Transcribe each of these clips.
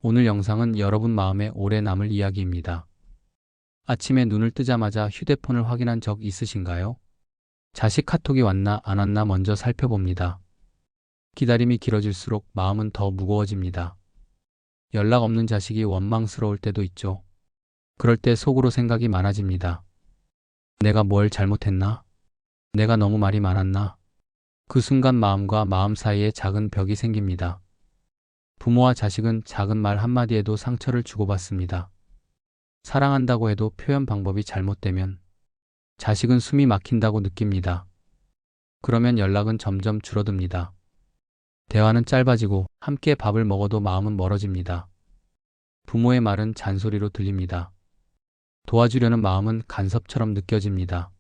오늘 영상은 여러분 마음에 오래 남을 이야기입니다. 아침에 눈을 뜨자마자 휴대폰을 확인한 적 있으신가요? 자식 카톡이 왔나 안 왔나 먼저 살펴봅니다. 기다림이 길어질수록 마음은 더 무거워집니다. 연락 없는 자식이 원망스러울 때도 있죠. 그럴 때 속으로 생각이 많아집니다. 내가 뭘 잘못했나? 내가 너무 말이 많았나? 그 순간 마음과 마음 사이에 작은 벽이 생깁니다. 부모와 자식은 작은 말 한마디에도 상처를 주고받습니다. 사랑한다고 해도 표현 방법이 잘못되면 자식은 숨이 막힌다고 느낍니다. 그러면 연락은 점점 줄어듭니다. 대화는 짧아지고 함께 밥을 먹어도 마음은 멀어집니다. 부모의 말은 잔소리로 들립니다. 도와주려는 마음은 간섭처럼 느껴집니다.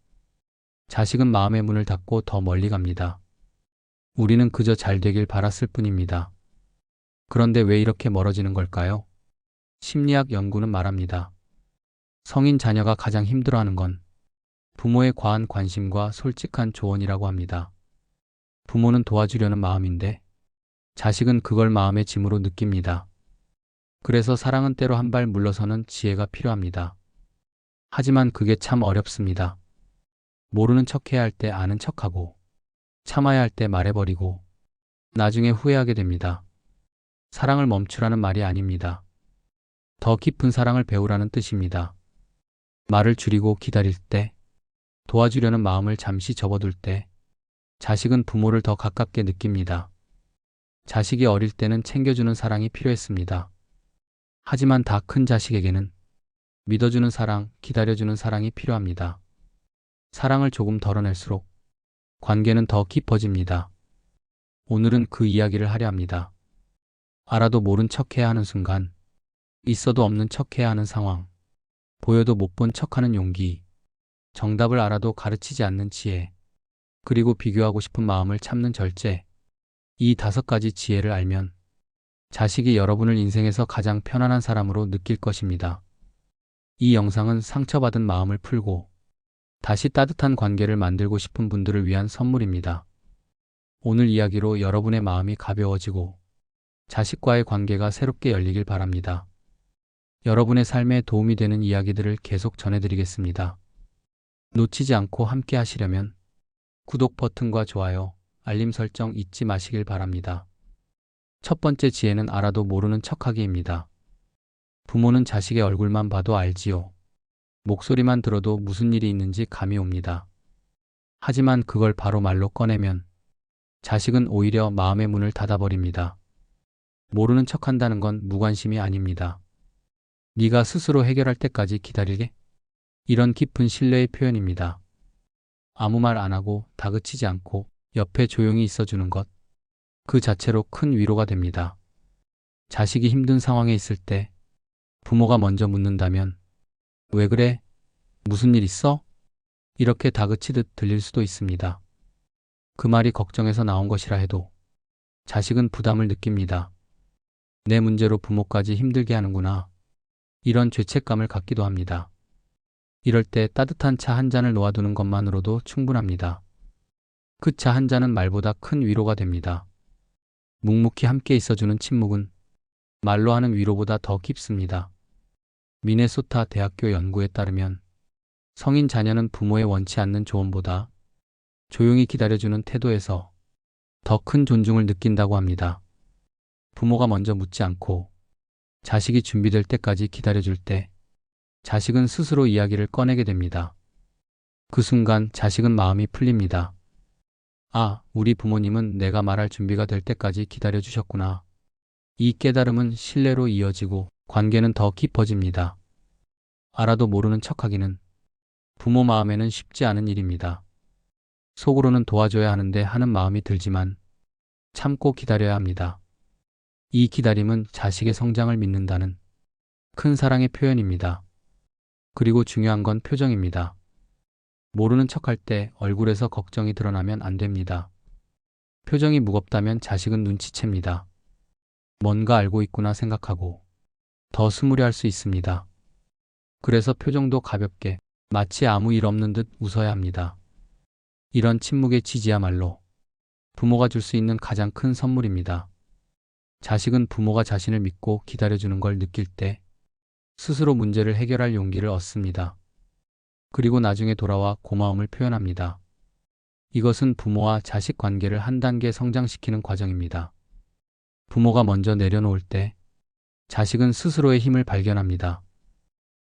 자식은 마음의 문을 닫고 더 멀리 갑니다. 우리는 그저 잘 되길 바랐을 뿐입니다. 그런데 왜 이렇게 멀어지는 걸까요? 심리학 연구는 말합니다. 성인 자녀가 가장 힘들어하는 건 부모의 과한 관심과 솔직한 조언이라고 합니다. 부모는 도와주려는 마음인데 자식은 그걸 마음의 짐으로 느낍니다. 그래서 사랑은 때로 한 발 물러서는 지혜가 필요합니다. 하지만 그게 참 어렵습니다. 모르는 척해야 할 때 아는 척하고 참아야 할 때 말해버리고 나중에 후회하게 됩니다. 사랑을 멈추라는 말이 아닙니다. 더 깊은 사랑을 배우라는 뜻입니다. 말을 줄이고 기다릴 때, 도와주려는 마음을 잠시 접어둘 때, 자식은 부모를 더 가깝게 느낍니다. 자식이 어릴 때는 챙겨주는 사랑이 필요했습니다. 하지만 다 큰 자식에게는 믿어주는 사랑, 기다려주는 사랑이 필요합니다. 사랑을 조금 덜어낼수록 관계는 더 깊어집니다. 오늘은 그 이야기를 하려 합니다. 알아도 모른 척해야 하는 순간, 있어도 없는 척해야 하는 상황, 보여도 못 본 척하는 용기, 정답을 알아도 가르치지 않는 지혜, 그리고 비교하고 싶은 마음을 참는 절제. 이 5가지 지혜를 알면 자식이 여러분을 인생에서 가장 편안한 사람으로 느낄 것입니다. 이 영상은 상처받은 마음을 풀고 다시 따뜻한 관계를 만들고 싶은 분들을 위한 선물입니다. 오늘 이야기로 여러분의 마음이 가벼워지고 자식과의 관계가 새롭게 열리길 바랍니다. 여러분의 삶에 도움이 되는 이야기들을 계속 전해드리겠습니다. 놓치지 않고 함께 하시려면 구독 버튼과 좋아요, 알림 설정 잊지 마시길 바랍니다. 첫 번째 지혜는 알아도 모르는 척하기입니다. 부모는 자식의 얼굴만 봐도 알지요. 목소리만 들어도 무슨 일이 있는지 감이 옵니다. 하지만 그걸 바로 말로 꺼내면 자식은 오히려 마음의 문을 닫아버립니다. 모르는 척한다는 건 무관심이 아닙니다. 네가 스스로 해결할 때까지 기다리게? 이런 깊은 신뢰의 표현입니다. 아무 말 안 하고 다그치지 않고 옆에 조용히 있어주는 것, 그 자체로 큰 위로가 됩니다. 자식이 힘든 상황에 있을 때 부모가 먼저 묻는다면 왜 그래? 무슨 일 있어? 이렇게 다그치듯 들릴 수도 있습니다. 그 말이 걱정해서 나온 것이라 해도 자식은 부담을 느낍니다. 내 문제로 부모까지 힘들게 하는구나. 이런 죄책감을 갖기도 합니다. 이럴 때 따뜻한 차 한 잔을 놓아두는 것만으로도 충분합니다. 그 차 한 잔은 말보다 큰 위로가 됩니다. 묵묵히 함께 있어주는 침묵은 말로 하는 위로보다 더 깊습니다. 미네소타 대학교 연구에 따르면 성인 자녀는 부모의 원치 않는 조언보다 조용히 기다려주는 태도에서 더 큰 존중을 느낀다고 합니다. 부모가 먼저 묻지 않고 자식이 준비될 때까지 기다려줄 때 자식은 스스로 이야기를 꺼내게 됩니다. 그 순간 자식은 마음이 풀립니다. 아, 우리 부모님은 내가 말할 준비가 될 때까지 기다려주셨구나. 이 깨달음은 신뢰로 이어지고 관계는 더 깊어집니다. 알아도 모르는 척하기는 부모 마음에는 쉽지 않은 일입니다. 속으로는 도와줘야 하는데 하는 마음이 들지만 참고 기다려야 합니다. 이 기다림은 자식의 성장을 믿는다는 큰 사랑의 표현입니다. 그리고 중요한 건 표정입니다. 모르는 척할 때 얼굴에서 걱정이 드러나면 안 됩니다. 표정이 무겁다면 자식은 눈치챕니다. 뭔가 알고 있구나 생각하고 더 스무려 할 수 있습니다. 그래서 표정도 가볍게 마치 아무 일 없는 듯 웃어야 합니다. 이런 침묵의 지지야말로 부모가 줄 수 있는 가장 큰 선물입니다. 자식은 부모가 자신을 믿고 기다려주는 걸 느낄 때 스스로 문제를 해결할 용기를 얻습니다. 그리고 나중에 돌아와 고마움을 표현합니다. 이것은 부모와 자식 관계를 한 단계 성장시키는 과정입니다. 부모가 먼저 내려놓을 때 자식은 스스로의 힘을 발견합니다.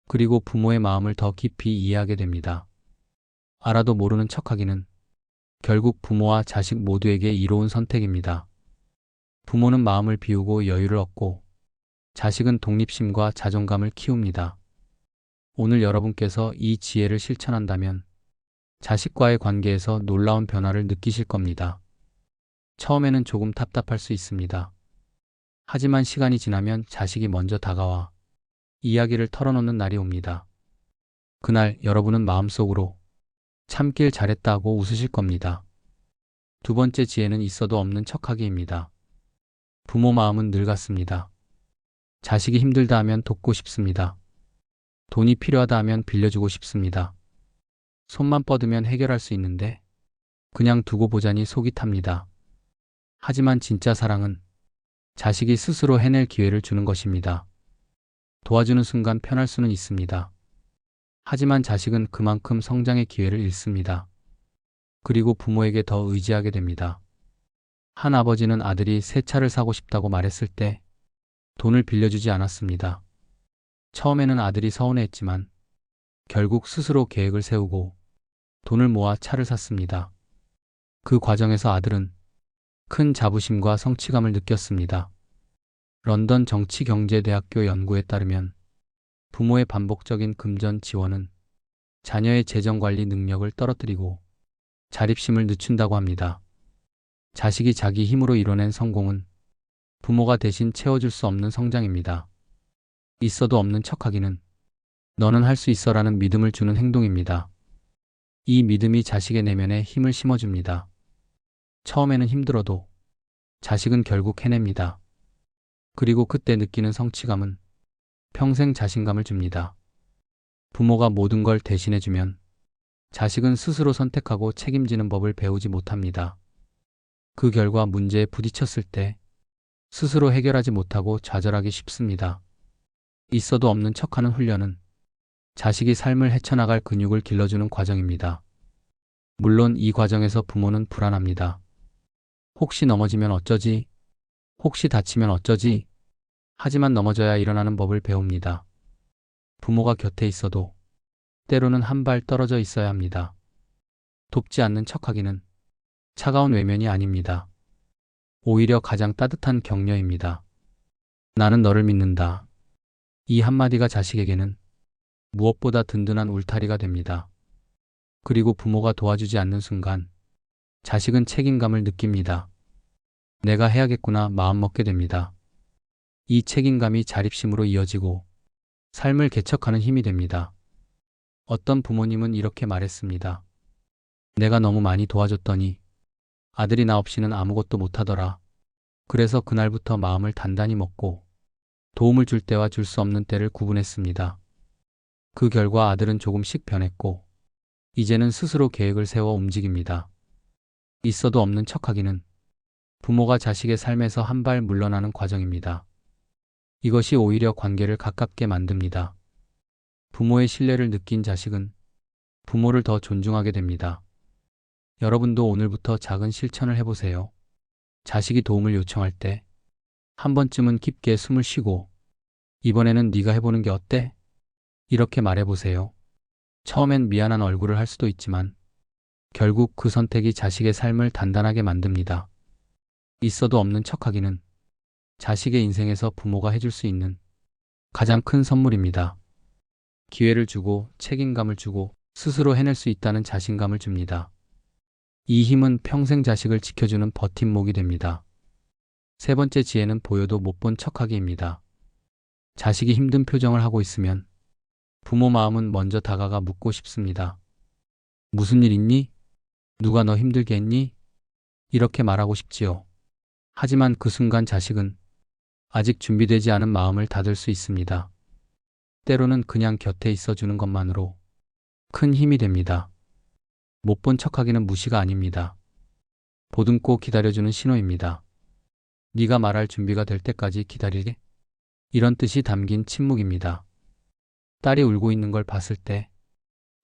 그리고 부모의 마음을 더 깊이 이해하게 됩니다. 알아도 모르는 척하기는 결국 부모와 자식 모두에게 이로운 선택입니다. 부모는 마음을 비우고 여유를 얻고 자식은 독립심과 자존감을 키웁니다. 오늘 여러분께서 이 지혜를 실천한다면 자식과의 관계에서 놀라운 변화를 느끼실 겁니다. 처음에는 조금 답답할 수 있습니다. 하지만 시간이 지나면 자식이 먼저 다가와 이야기를 털어놓는 날이 옵니다. 그날 여러분은 마음속으로 참길 잘했다고 웃으실 겁니다. 두 번째 지혜는 있어도 없는 척하기입니다. 부모 마음은 늘 같습니다. 자식이 힘들다 하면 돕고 싶습니다. 돈이 필요하다 하면 빌려주고 싶습니다. 손만 뻗으면 해결할 수 있는데 그냥 두고 보자니 속이 탑니다. 하지만 진짜 사랑은 자식이 스스로 해낼 기회를 주는 것입니다. 도와주는 순간 편할 수는 있습니다. 하지만 자식은 그만큼 성장의 기회를 잃습니다. 그리고 부모에게 더 의지하게 됩니다. 한 아버지는 아들이 새 차를 사고 싶다고 말했을 때 돈을 빌려주지 않았습니다. 처음에는 아들이 서운해했지만 결국 스스로 계획을 세우고 돈을 모아 차를 샀습니다. 그 과정에서 아들은 큰 자부심과 성취감을 느꼈습니다. 런던 정치경제대학교 연구에 따르면 부모의 반복적인 금전 지원은 자녀의 재정관리 능력을 떨어뜨리고 자립심을 늦춘다고 합니다. 자식이 자기 힘으로 이뤄낸 성공은 부모가 대신 채워줄 수 없는 성장입니다. 있어도 없는 척하기는 너는 할 수 있어라는 믿음을 주는 행동입니다. 이 믿음이 자식의 내면에 힘을 심어줍니다. 처음에는 힘들어도 자식은 결국 해냅니다. 그리고 그때 느끼는 성취감은 평생 자신감을 줍니다. 부모가 모든 걸 대신해주면 자식은 스스로 선택하고 책임지는 법을 배우지 못합니다. 그 결과 문제에 부딪혔을 때 스스로 해결하지 못하고 좌절하기 쉽습니다. 있어도 없는 척하는 훈련은 자식이 삶을 헤쳐나갈 근육을 길러주는 과정입니다. 물론 이 과정에서 부모는 불안합니다. 혹시 넘어지면 어쩌지? 혹시 다치면 어쩌지? 하지만 넘어져야 일어나는 법을 배웁니다. 부모가 곁에 있어도 때로는 한 발 떨어져 있어야 합니다. 돕지 않는 척하기는 차가운 외면이 아닙니다. 오히려 가장 따뜻한 격려입니다. 나는 너를 믿는다. 이 한마디가 자식에게는 무엇보다 든든한 울타리가 됩니다. 그리고 부모가 도와주지 않는 순간 자식은 책임감을 느낍니다. 내가 해야겠구나 마음먹게 됩니다. 이 책임감이 자립심으로 이어지고 삶을 개척하는 힘이 됩니다. 어떤 부모님은 이렇게 말했습니다. 내가 너무 많이 도와줬더니 아들이 나 없이는 아무것도 못하더라. 그래서 그날부터 마음을 단단히 먹고 도움을 줄 때와 줄 수 없는 때를 구분했습니다. 그 결과 아들은 조금씩 변했고 이제는 스스로 계획을 세워 움직입니다. 있어도 없는 척하기는 부모가 자식의 삶에서 한 발 물러나는 과정입니다. 이것이 오히려 관계를 가깝게 만듭니다. 부모의 신뢰를 느낀 자식은 부모를 더 존중하게 됩니다. 여러분도 오늘부터 작은 실천을 해보세요. 자식이 도움을 요청할 때 한 번쯤은 깊게 숨을 쉬고 이번에는 네가 해보는 게 어때? 이렇게 말해보세요. 처음엔 미안한 얼굴을 할 수도 있지만 결국 그 선택이 자식의 삶을 단단하게 만듭니다. 있어도 없는 척하기는 자식의 인생에서 부모가 해줄 수 있는 가장 큰 선물입니다. 기회를 주고 책임감을 주고 스스로 해낼 수 있다는 자신감을 줍니다. 이 힘은 평생 자식을 지켜주는 버팀목이 됩니다. 세 번째 지혜는 보여도 못 본 척하기입니다. 자식이 힘든 표정을 하고 있으면 부모 마음은 먼저 다가가 묻고 싶습니다. 무슨 일 있니? 누가 너 힘들게 했니? 이렇게 말하고 싶지요. 하지만 그 순간 자식은 아직 준비되지 않은 마음을 닫을 수 있습니다. 때로는 그냥 곁에 있어주는 것만으로 큰 힘이 됩니다. 못 본 척하기는 무시가 아닙니다. 보듬고 기다려주는 신호입니다. 네가 말할 준비가 될 때까지 기다리게. 이런 뜻이 담긴 침묵입니다. 딸이 울고 있는 걸 봤을 때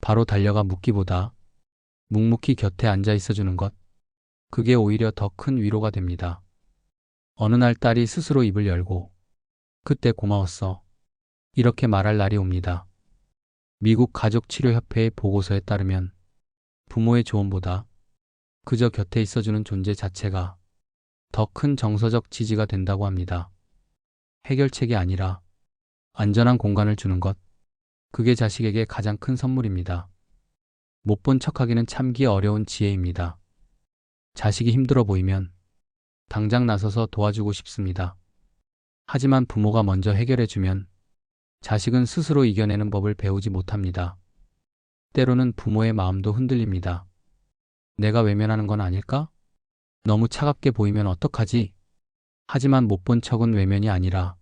바로 달려가 묻기보다 묵묵히 곁에 앉아 있어주는 것, 그게 오히려 더 큰 위로가 됩니다. 어느 날 딸이 스스로 입을 열고 그때 고마웠어, 이렇게 말할 날이 옵니다. 미국 가족치료협회의 보고서에 따르면 부모의 조언보다 그저 곁에 있어주는 존재 자체가 더 큰 정서적 지지가 된다고 합니다. 해결책이 아니라 안전한 공간을 주는 것, 그게 자식에게 가장 큰 선물입니다. 못 본 척하기는 참기 어려운 지혜입니다. 자식이 힘들어 보이면 당장 나서서 도와주고 싶습니다. 하지만 부모가 먼저 해결해주면 자식은 스스로 이겨내는 법을 배우지 못합니다. 때로는 부모의 마음도 흔들립니다. 내가 외면하는 건 아닐까? 너무 차갑게 보이면 어떡하지? 하지만 못 본 척은 외면이 아니라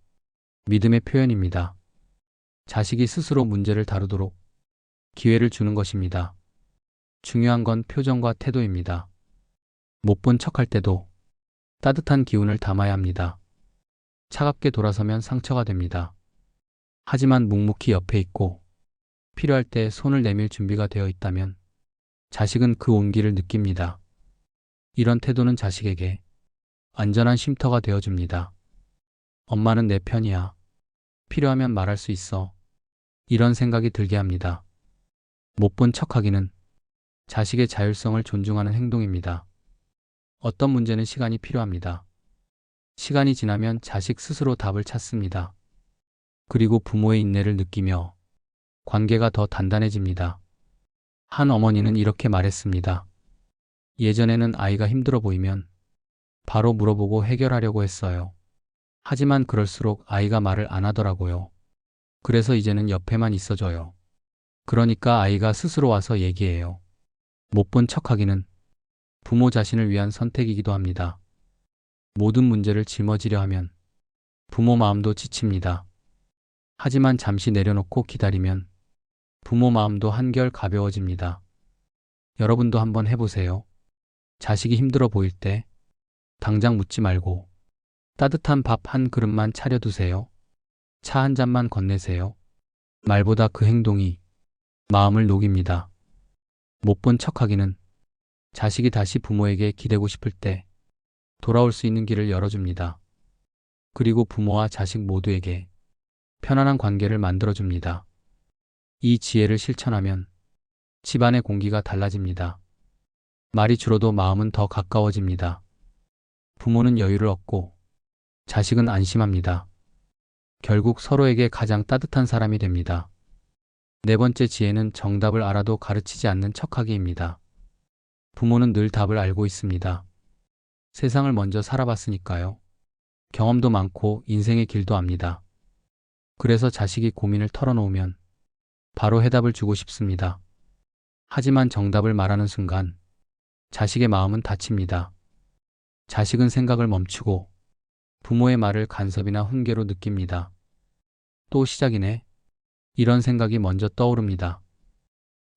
믿음의 표현입니다. 자식이 스스로 문제를 다루도록 기회를 주는 것입니다. 중요한 건 표정과 태도입니다. 못 본 척할 때도 따뜻한 기운을 담아야 합니다. 차갑게 돌아서면 상처가 됩니다. 하지만 묵묵히 옆에 있고 필요할 때 손을 내밀 준비가 되어 있다면 자식은 그 온기를 느낍니다. 이런 태도는 자식에게 안전한 쉼터가 되어줍니다. 엄마는 내 편이야. 필요하면 말할 수 있어. 이런 생각이 들게 합니다. 못 본 척하기는 자식의 자율성을 존중하는 행동입니다. 어떤 문제는 시간이 필요합니다. 시간이 지나면 자식 스스로 답을 찾습니다. 그리고 부모의 인내를 느끼며 관계가 더 단단해집니다. 한 어머니는 이렇게 말했습니다. 예전에는 아이가 힘들어 보이면 바로 물어보고 해결하려고 했어요. 하지만 그럴수록 아이가 말을 안 하더라고요. 그래서 이제는 옆에만 있어줘요. 그러니까 아이가 스스로 와서 얘기해요. 못 본 척하기는 부모 자신을 위한 선택이기도 합니다. 모든 문제를 짊어지려 하면 부모 마음도 지칩니다. 하지만 잠시 내려놓고 기다리면 부모 마음도 한결 가벼워집니다. 여러분도 한번 해보세요. 자식이 힘들어 보일 때 당장 묻지 말고 따뜻한 밥 한 그릇만 차려두세요. 차 한 잔만 건네세요. 말보다 그 행동이 마음을 녹입니다. 못 본 척하기는 자식이 다시 부모에게 기대고 싶을 때 돌아올 수 있는 길을 열어줍니다. 그리고 부모와 자식 모두에게 편안한 관계를 만들어줍니다. 이 지혜를 실천하면 집안의 공기가 달라집니다. 말이 줄어도 마음은 더 가까워집니다. 부모는 여유를 얻고 자식은 안심합니다. 결국 서로에게 가장 따뜻한 사람이 됩니다. 네 번째 지혜는 정답을 알아도 가르치지 않는 척하기입니다. 부모는 늘 답을 알고 있습니다. 세상을 먼저 살아봤으니까요. 경험도 많고 인생의 길도 압니다. 그래서 자식이 고민을 털어놓으면 바로 해답을 주고 싶습니다. 하지만 정답을 말하는 순간 자식의 마음은 다칩니다. 자식은 생각을 멈추고 부모의 말을 간섭이나 훈계로 느낍니다. 또 시작이네. 이런 생각이 먼저 떠오릅니다.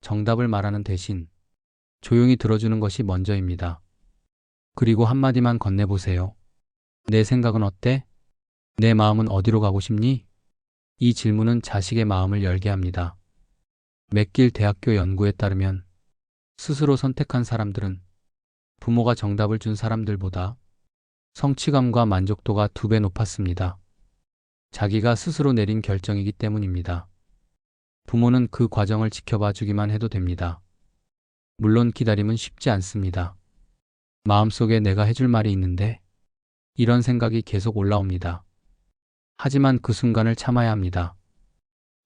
정답을 말하는 대신 조용히 들어주는 것이 먼저입니다. 그리고 한마디만 건네보세요. 내 생각은 어때? 내 마음은 어디로 가고 싶니? 이 질문은 자식의 마음을 열게 합니다. 맥길 대학교 연구에 따르면 스스로 선택한 사람들은 부모가 정답을 준 사람들보다 성취감과 만족도가 2배 높았습니다. 자기가 스스로 내린 결정이기 때문입니다. 부모는 그 과정을 지켜봐 주기만 해도 됩니다. 물론 기다림은 쉽지 않습니다. 마음속에 내가 해줄 말이 있는데 이런 생각이 계속 올라옵니다. 하지만 그 순간을 참아야 합니다.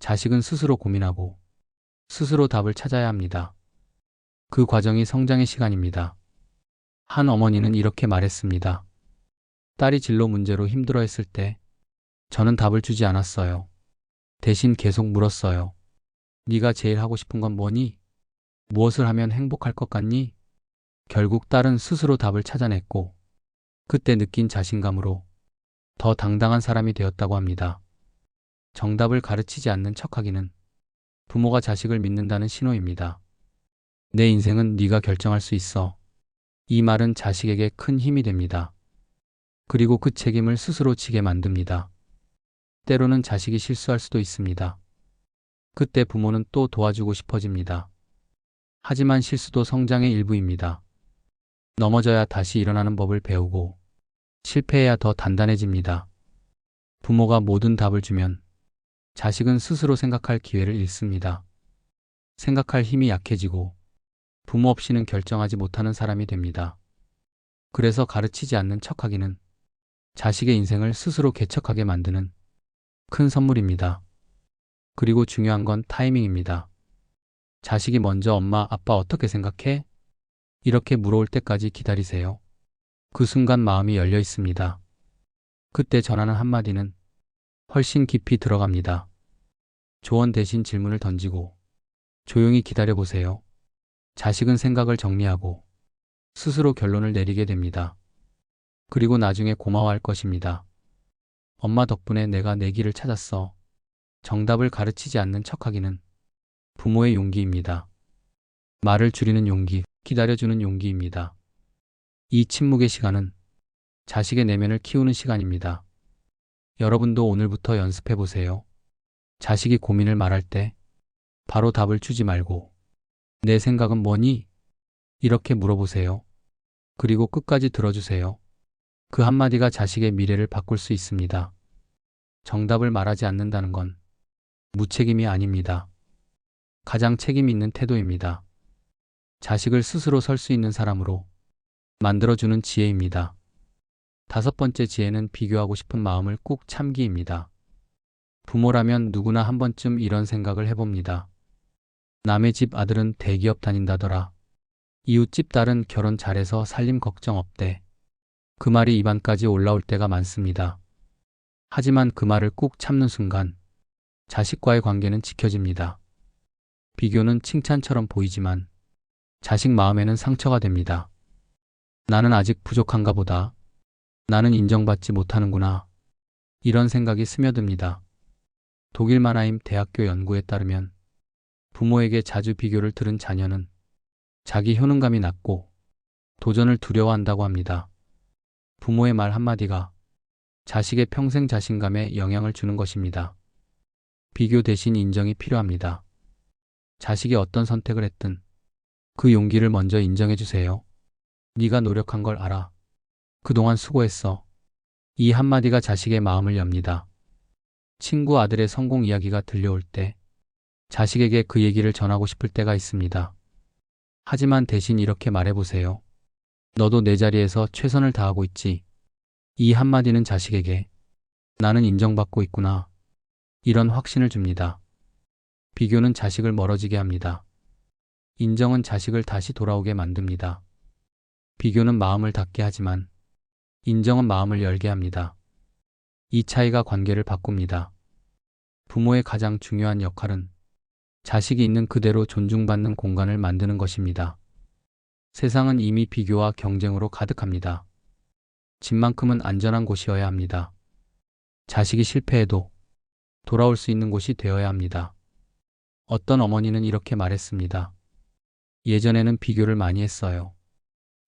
자식은 스스로 고민하고 스스로 답을 찾아야 합니다. 그 과정이 성장의 시간입니다. 한 어머니는 이렇게 말했습니다. 딸이 진로 문제로 힘들어했을 때 저는 답을 주지 않았어요. 대신 계속 물었어요. 네가 제일 하고 싶은 건 뭐니? 무엇을 하면 행복할 것 같니? 결국 딸은 스스로 답을 찾아냈고 그때 느낀 자신감으로 더 당당한 사람이 되었다고 합니다. 정답을 가르치지 않는 척하기는 부모가 자식을 믿는다는 신호입니다. 내 인생은 네가 결정할 수 있어. 이 말은 자식에게 큰 힘이 됩니다. 그리고 그 책임을 스스로 지게 만듭니다. 때로는 자식이 실수할 수도 있습니다. 그때 부모는 또 도와주고 싶어집니다. 하지만 실수도 성장의 일부입니다. 넘어져야 다시 일어나는 법을 배우고 실패해야 더 단단해집니다. 부모가 모든 답을 주면 자식은 스스로 생각할 기회를 잃습니다. 생각할 힘이 약해지고 부모 없이는 결정하지 못하는 사람이 됩니다. 그래서 가르치지 않는 척하기는 자식의 인생을 스스로 개척하게 만드는 큰 선물입니다. 그리고 중요한 건 타이밍입니다. 자식이 먼저 엄마, 아빠 어떻게 생각해? 이렇게 물어올 때까지 기다리세요. 그 순간 마음이 열려 있습니다. 그때 전하는 한마디는 훨씬 깊이 들어갑니다. 조언 대신 질문을 던지고 조용히 기다려보세요. 자식은 생각을 정리하고 스스로 결론을 내리게 됩니다. 그리고 나중에 고마워할 것입니다. 엄마 덕분에 내가 내 길을 찾았어. 정답을 가르치지 않는 척하기는 부모의 용기입니다. 말을 줄이는 용기, 기다려주는 용기입니다. 이 침묵의 시간은 자식의 내면을 키우는 시간입니다. 여러분도 오늘부터 연습해 보세요. 자식이 고민을 말할 때 바로 답을 주지 말고 내 생각은 뭐니? 이렇게 물어보세요. 그리고 끝까지 들어주세요. 그 한마디가 자식의 미래를 바꿀 수 있습니다. 정답을 말하지 않는다는 건 무책임이 아닙니다. 가장 책임 있는 태도입니다. 자식을 스스로 설 수 있는 사람으로 만들어주는 지혜입니다. 5번째 지혜는 비교하고 싶은 마음을 꾹 참기입니다. 부모라면 누구나 한 번쯤 이런 생각을 해봅니다. 남의 집 아들은 대기업 다닌다더라. 이웃집 딸은 결혼 잘해서 살림 걱정 없대. 그 말이 입안까지 올라올 때가 많습니다. 하지만 그 말을 꾹 참는 순간 자식과의 관계는 지켜집니다. 비교는 칭찬처럼 보이지만 자식 마음에는 상처가 됩니다. 나는 아직 부족한가 보다. 나는 인정받지 못하는구나. 이런 생각이 스며듭니다. 독일 마나임 대학교 연구에 따르면 부모에게 자주 비교를 들은 자녀는 자기 효능감이 낮고 도전을 두려워한다고 합니다. 부모의 말 한마디가 자식의 평생 자신감에 영향을 주는 것입니다. 비교 대신 인정이 필요합니다. 자식이 어떤 선택을 했든 그 용기를 먼저 인정해 주세요. 네가 노력한 걸 알아. 그동안 수고했어. 이 한마디가 자식의 마음을 엽니다. 친구 아들의 성공 이야기가 들려올 때 자식에게 그 얘기를 전하고 싶을 때가 있습니다. 하지만 대신 이렇게 말해보세요. 너도 내 자리에서 최선을 다하고 있지. 이 한마디는 자식에게 나는 인정받고 있구나. 이런 확신을 줍니다. 비교는 자식을 멀어지게 합니다. 인정은 자식을 다시 돌아오게 만듭니다. 비교는 마음을 닫게 하지만 인정은 마음을 열게 합니다. 이 차이가 관계를 바꿉니다. 부모의 가장 중요한 역할은 자식이 있는 그대로 존중받는 공간을 만드는 것입니다. 세상은 이미 비교와 경쟁으로 가득합니다. 집만큼은 안전한 곳이어야 합니다. 자식이 실패해도 돌아올 수 있는 곳이 되어야 합니다. 어떤 어머니는 이렇게 말했습니다. 예전에는 비교를 많이 했어요.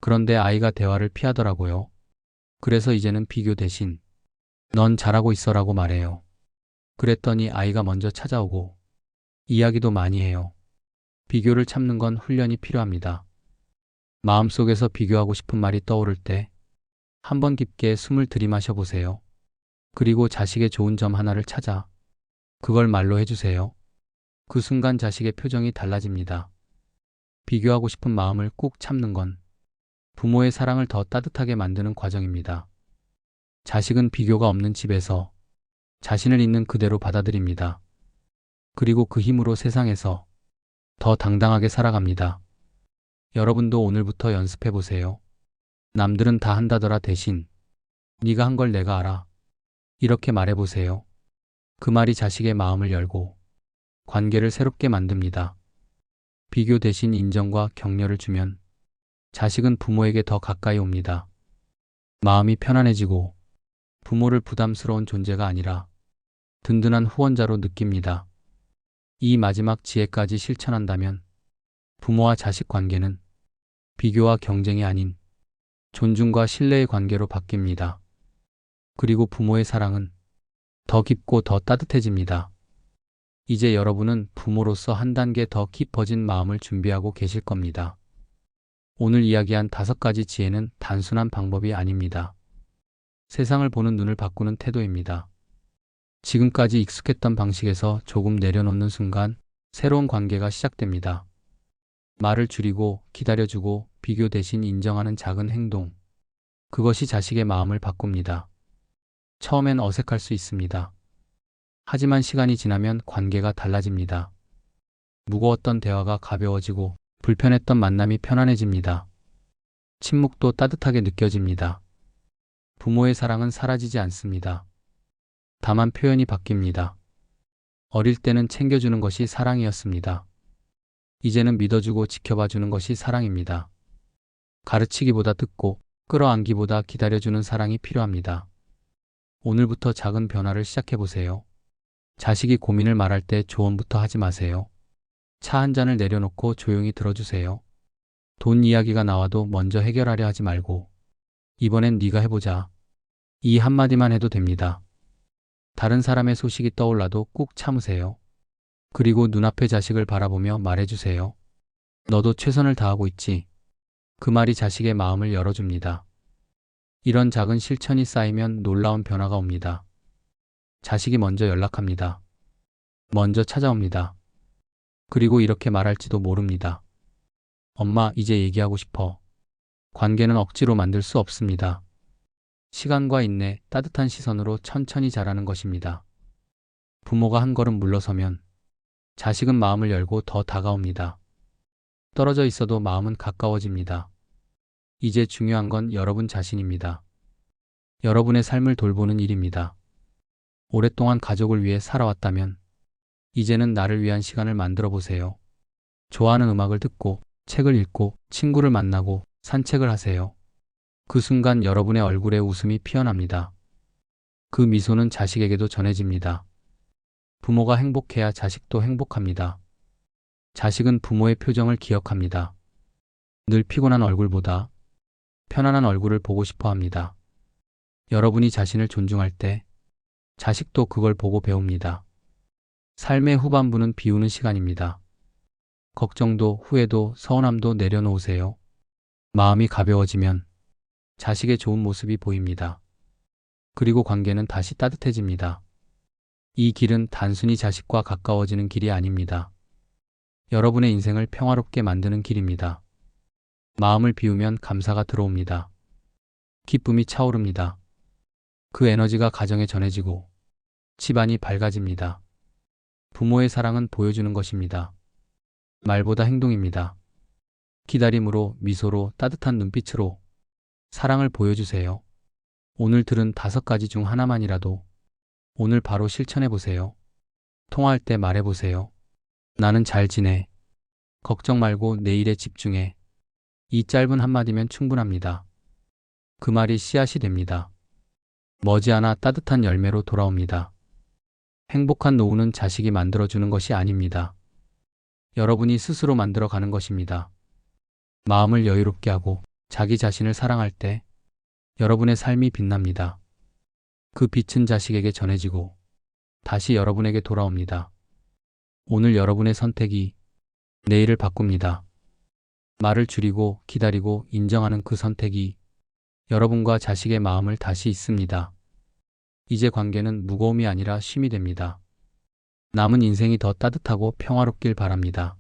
그런데 아이가 대화를 피하더라고요. 그래서 이제는 비교 대신 넌 잘하고 있어라고 말해요. 그랬더니 아이가 먼저 찾아오고 이야기도 많이 해요. 비교를 참는 건 훈련이 필요합니다. 마음속에서 비교하고 싶은 말이 떠오를 때 한번 깊게 숨을 들이마셔 보세요. 그리고 자식의 좋은 점 하나를 찾아 그걸 말로 해주세요. 그 순간 자식의 표정이 달라집니다. 비교하고 싶은 마음을 꾹 참는 건 부모의 사랑을 더 따뜻하게 만드는 과정입니다. 자식은 비교가 없는 집에서 자신을 있는 그대로 받아들입니다. 그리고 그 힘으로 세상에서 더 당당하게 살아갑니다. 여러분도 오늘부터 연습해 보세요. 남들은 다 한다더라 대신 네가 한 걸 내가 알아. 이렇게 말해보세요. 그 말이 자식의 마음을 열고 관계를 새롭게 만듭니다. 비교 대신 인정과 격려를 주면 자식은 부모에게 더 가까이 옵니다. 마음이 편안해지고 부모를 부담스러운 존재가 아니라 든든한 후원자로 느낍니다. 이 마지막 지혜까지 실천한다면 부모와 자식 관계는 비교와 경쟁이 아닌 존중과 신뢰의 관계로 바뀝니다. 그리고 부모의 사랑은 더 깊고 더 따뜻해집니다. 이제 여러분은 부모로서 한 단계 더 깊어진 마음을 준비하고 계실 겁니다. 오늘 이야기한 5가지 지혜는 단순한 방법이 아닙니다. 세상을 보는 눈을 바꾸는 태도입니다. 지금까지 익숙했던 방식에서 조금 내려놓는 순간 새로운 관계가 시작됩니다. 말을 줄이고 기다려주고 비교 대신 인정하는 작은 행동. 그것이 자식의 마음을 바꿉니다. 처음엔 어색할 수 있습니다. 하지만 시간이 지나면 관계가 달라집니다. 무거웠던 대화가 가벼워지고 불편했던 만남이 편안해집니다. 침묵도 따뜻하게 느껴집니다. 부모의 사랑은 사라지지 않습니다. 다만 표현이 바뀝니다. 어릴 때는 챙겨주는 것이 사랑이었습니다. 이제는 믿어주고 지켜봐주는 것이 사랑입니다. 가르치기보다 듣고 끌어안기보다 기다려주는 사랑이 필요합니다. 오늘부터 작은 변화를 시작해보세요. 자식이 고민을 말할 때 조언부터 하지 마세요. 차 한 잔을 내려놓고 조용히 들어주세요. 돈 이야기가 나와도 먼저 해결하려 하지 말고 이번엔 네가 해보자. 이 한마디만 해도 됩니다. 다른 사람의 소식이 떠올라도 꾹 참으세요. 그리고 눈앞의 자식을 바라보며 말해주세요. 너도 최선을 다하고 있지. 그 말이 자식의 마음을 열어줍니다. 이런 작은 실천이 쌓이면 놀라운 변화가 옵니다. 자식이 먼저 연락합니다. 먼저 찾아옵니다. 그리고 이렇게 말할지도 모릅니다. 엄마, 이제 얘기하고 싶어. 관계는 억지로 만들 수 없습니다. 시간과 인내, 따뜻한 시선으로 천천히 자라는 것입니다. 부모가 한 걸음 물러서면 자식은 마음을 열고 더 다가옵니다. 떨어져 있어도 마음은 가까워집니다. 이제 중요한 건 여러분 자신입니다. 여러분의 삶을 돌보는 일입니다. 오랫동안 가족을 위해 살아왔다면 이제는 나를 위한 시간을 만들어 보세요. 좋아하는 음악을 듣고 책을 읽고 친구를 만나고 산책을 하세요. 그 순간 여러분의 얼굴에 웃음이 피어납니다. 그 미소는 자식에게도 전해집니다. 부모가 행복해야 자식도 행복합니다. 자식은 부모의 표정을 기억합니다. 늘 피곤한 얼굴보다 편안한 얼굴을 보고 싶어 합니다. 여러분이 자신을 존중할 때 자식도 그걸 보고 배웁니다. 삶의 후반부는 비우는 시간입니다. 걱정도 후회도 서운함도 내려놓으세요. 마음이 가벼워지면 자식의 좋은 모습이 보입니다. 그리고 관계는 다시 따뜻해집니다. 이 길은 단순히 자식과 가까워지는 길이 아닙니다. 여러분의 인생을 평화롭게 만드는 길입니다. 마음을 비우면 감사가 들어옵니다. 기쁨이 차오릅니다. 그 에너지가 가정에 전해지고 집안이 밝아집니다. 부모의 사랑은 보여주는 것입니다. 말보다 행동입니다. 기다림으로, 미소로, 따뜻한 눈빛으로 사랑을 보여주세요. 오늘 들은 5가지 중 하나만이라도 오늘 바로 실천해 보세요. 통화할 때 말해 보세요. 나는 잘 지내. 걱정 말고 내일에 집중해. 이 짧은 한마디면 충분합니다. 그 말이 씨앗이 됩니다. 머지않아 따뜻한 열매로 돌아옵니다. 행복한 노후는 자식이 만들어주는 것이 아닙니다. 여러분이 스스로 만들어가는 것입니다. 마음을 여유롭게 하고 자기 자신을 사랑할 때 여러분의 삶이 빛납니다. 그 빛은 자식에게 전해지고 다시 여러분에게 돌아옵니다. 오늘 여러분의 선택이 내일을 바꿉니다. 말을 줄이고 기다리고 인정하는 그 선택이 여러분과 자식의 마음을 다시 잇습니다. 이제 관계는 무거움이 아니라 쉼이 됩니다. 남은 인생이 더 따뜻하고 평화롭길 바랍니다.